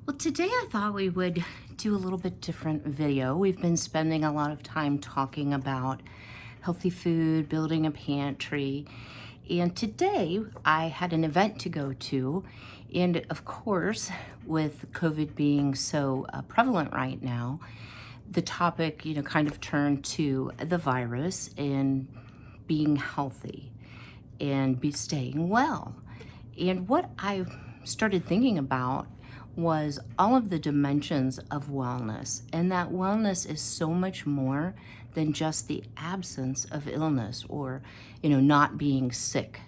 Well, today I thought we would do a little bit different video. We've been spending a lot of time talking about healthy food, building a pantry, and today I had an event to go to. And of course, with COVID being so prevalent right now, the topic, kind of turned to the virus and being healthy and be staying well. And what I started thinking about was all of the dimensions of wellness, and that wellness is so much more than just the absence of illness or, not being sick.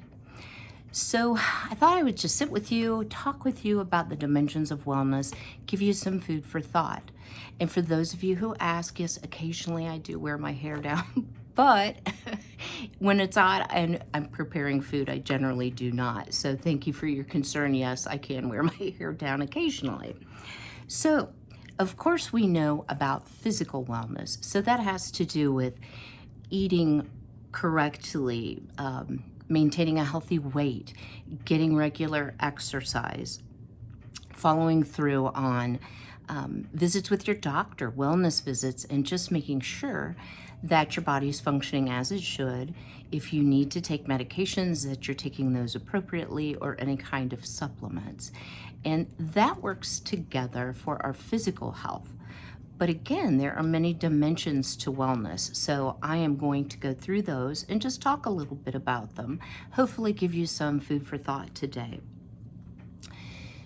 So I thought I would just sit with you, talk with you about the dimensions of wellness, give you some food for thought. And for those of you who ask, yes, occasionally I do wear my hair down, but when it's hot and I'm preparing food, I generally do not. So thank you for your concern. Yes, I can wear my hair down occasionally. So, of course, we know about physical wellness. So that has to do with eating correctly, maintaining a healthy weight, getting regular exercise, following through on visits with your doctor, wellness visits, and just making sure that your body is functioning as it should. If you need to take medications, that you're taking those appropriately, or any kind of supplements. And that works together for our physical health. But again, there are many dimensions to wellness, so I am going to go through those and just talk a little bit about them, hopefully give you some food for thought today.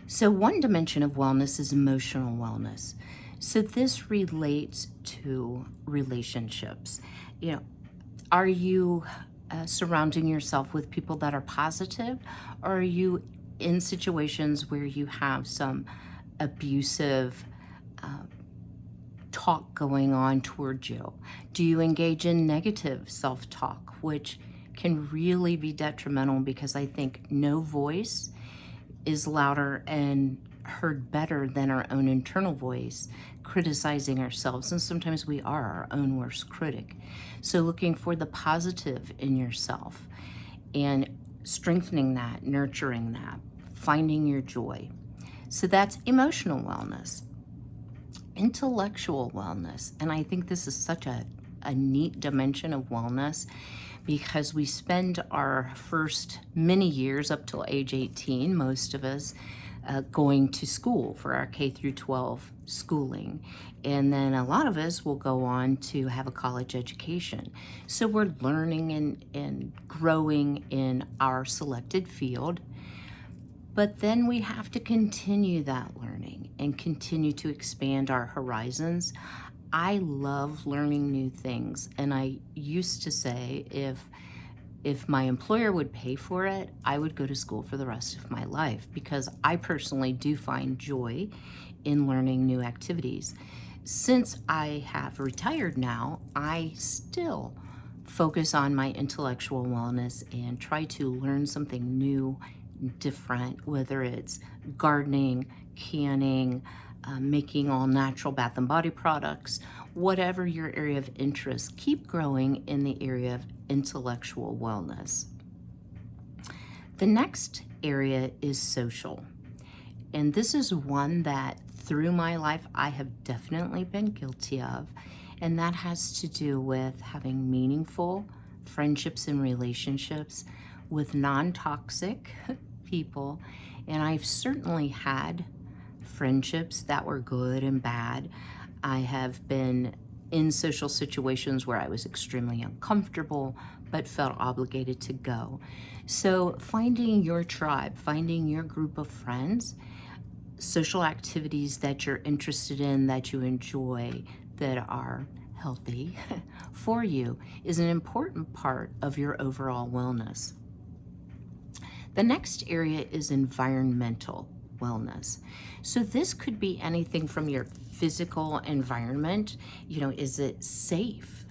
So one dimension of wellness is emotional wellness. So this relates to relationships. Are you surrounding yourself with people that are positive, or are you in situations where you have some abusive talk going on towards you? Do you engage in negative self-talk, which can really be detrimental, because I think no voice is louder and heard better than our own internal voice, criticizing ourselves. And sometimes we are our own worst critic. So looking for the positive in yourself and strengthening that, nurturing that, finding your joy. So that's emotional wellness. Intellectual wellness, and I think this is such a neat dimension of wellness, because we spend our first many years up till age 18, most of us, going to school for our K through 12 schooling. And then a lot of us will go on to have a college education. So we're learning and growing in our selected field. But then we have to continue that learning and continue to expand our horizons. I love learning new things, and I used to say if my employer would pay for it, I would go to school for the rest of my life, because I personally do find joy in learning new activities. Since I have retired now, I still focus on my intellectual wellness and try to learn something new, different, whether it's gardening, canning, making all natural bath and body products, whatever your area of interest. Keep growing in the area of intellectual wellness. The next area is social. And this is one that through my life I have definitely been guilty of. And that has to do with having meaningful friendships and relationships with non-toxic people. And I've certainly had friendships that were good and bad. I have been in social situations where I was extremely uncomfortable but felt obligated to go. So finding your tribe, finding your group of friends, social activities that you're interested in, that you enjoy, that are healthy for you, is an important part of your overall wellness. The next area is environmental wellness. So this could be anything from your physical environment. Is it safe?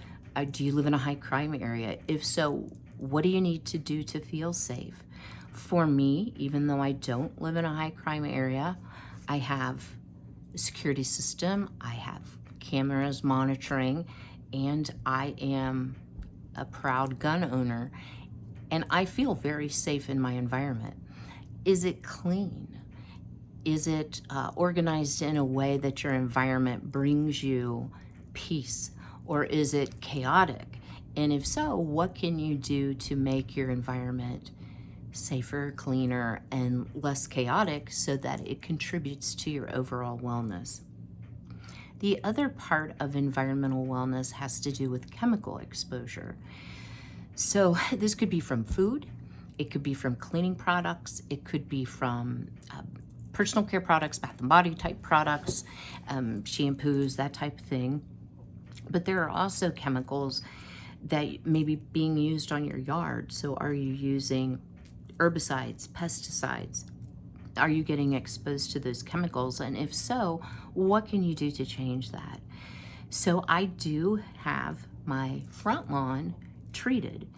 Do you live in a high crime area? If so, what do you need to do to feel safe? For me, even though I don't live in a high crime area, I have a security system, I have cameras monitoring, and I am a proud gun owner, and I feel very safe in my environment. Is it clean? Is it organized in a way that your environment brings you peace, or is it chaotic? And if so, what can you do to make your environment safer, cleaner, and less chaotic so that it contributes to your overall wellness? The other part of environmental wellness has to do with chemical exposure. So this could be from food, it could be from cleaning products, it could be from personal care products, bath and body type products, shampoos, that type of thing. But there are also chemicals that may be being used on your yard. So are you using herbicides, pesticides? Are you getting exposed to those chemicals? And if so, what can you do to change that? So I do have my front lawn treated.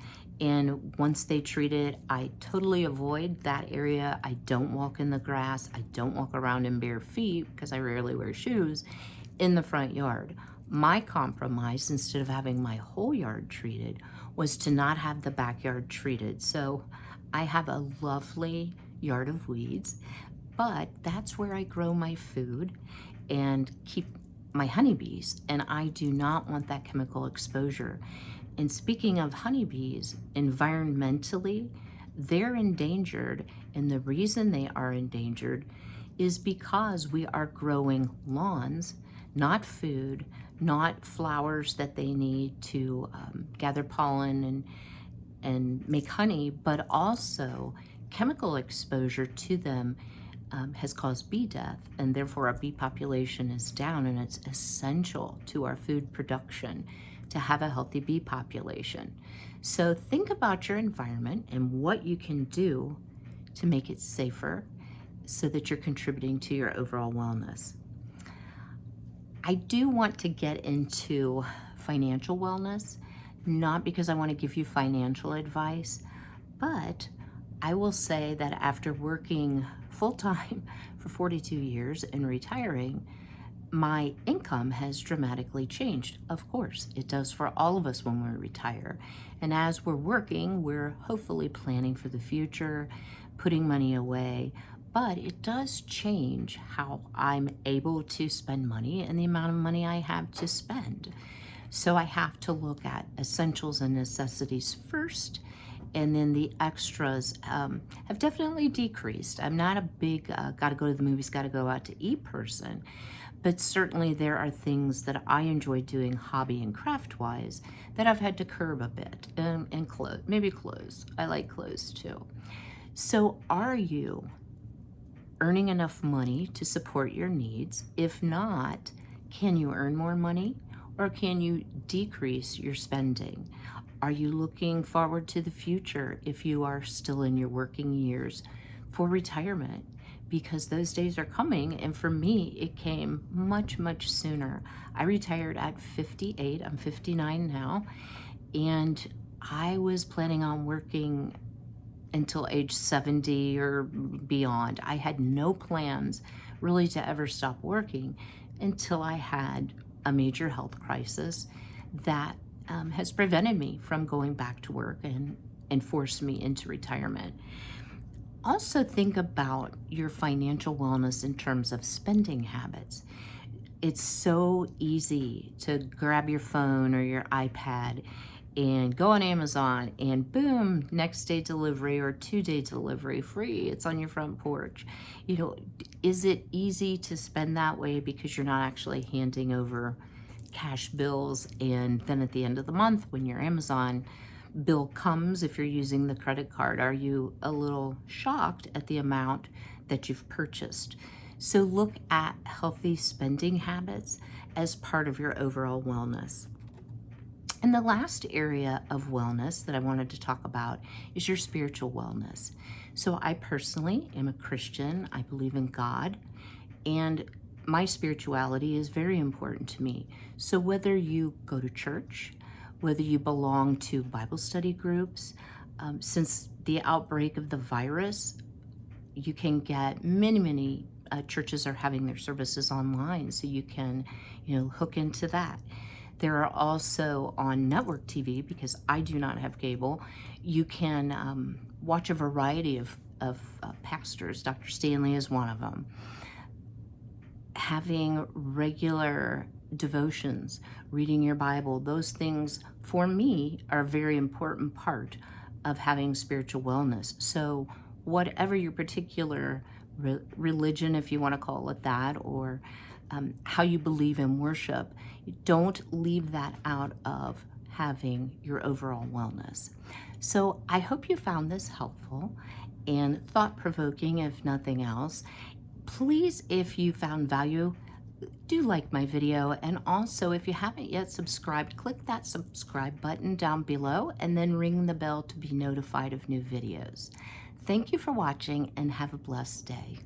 And once they treat it, I totally avoid that area. I don't walk in the grass. I don't walk around in bare feet because I rarely wear shoes in the front yard. My compromise, instead of having my whole yard treated, was to not have the backyard treated. So I have a lovely yard of weeds, but that's where I grow my food and keep my honeybees, and I do not want that chemical exposure. And speaking of honeybees, environmentally, they're endangered, and the reason they are endangered is because we are growing lawns, not food, not flowers that they need to gather pollen and make honey, but also chemical exposure to them has caused bee death, and therefore our bee population is down, and it's essential to our food production to have a healthy bee population. So think about your environment and what you can do to make it safer so that you're contributing to your overall wellness. I do want to get into financial wellness, not because I want to give you financial advice, but I will say that after working full-time for 42 years and retiring, my income has dramatically changed. Of course, it does for all of us when we retire. And as we're working, we're hopefully planning for the future, putting money away, but it does change how I'm able to spend money and the amount of money I have to spend. So I have to look at essentials and necessities first, and then the extras have definitely decreased. I'm not a big gotta go to the movies, gotta go out to eat person, but certainly there are things that I enjoy doing hobby and craft wise that I've had to curb a bit. And clothes, maybe clothes. I like clothes too. So are you earning enough money to support your needs? If not, can you earn more money, or can you decrease your spending? Are you looking forward to the future if you are still in your working years for retirement? Because those days are coming, and for me, it came much, much sooner. I retired at 58. I'm 59 now, and I was planning on working until age 70 or beyond. I had no plans really to ever stop working until I had a major health crisis that has prevented me from going back to work and forced me into retirement. Also think about your financial wellness in terms of spending habits. It's so easy to grab your phone or your iPad and go on Amazon and boom, next day delivery or 2-day delivery free. It's on your front porch. You know, is it easy to spend that way because you're not actually handing over cash bills, and then at the end of the month when your Amazon bill comes, if you're using the credit card, are you a little shocked at the amount that you've purchased? So look at healthy spending habits as part of your overall wellness. And the last area of wellness that I wanted to talk about is your spiritual wellness. So I personally am a Christian. I believe in God, and my spirituality is very important to me. So whether you go to church, whether you belong to Bible study groups, since the outbreak of the virus, you can get many churches are having their services online, so you can, hook into that. There are also on network TV, because I do not have cable, you can watch a variety of of pastors. Dr. Stanley is one of them. Having regular devotions, reading your Bible, those things for me are a very important part of having spiritual wellness. So whatever your particular religion, if you want to call it that, or how you believe in worship, don't leave that out of having your overall wellness. So I hope you found this helpful and thought-provoking, if nothing else. Please, if you found value, do like my video, and also if you haven't yet subscribed, click that subscribe button down below and then ring the bell to be notified of new videos. Thank you for watching and have a blessed day.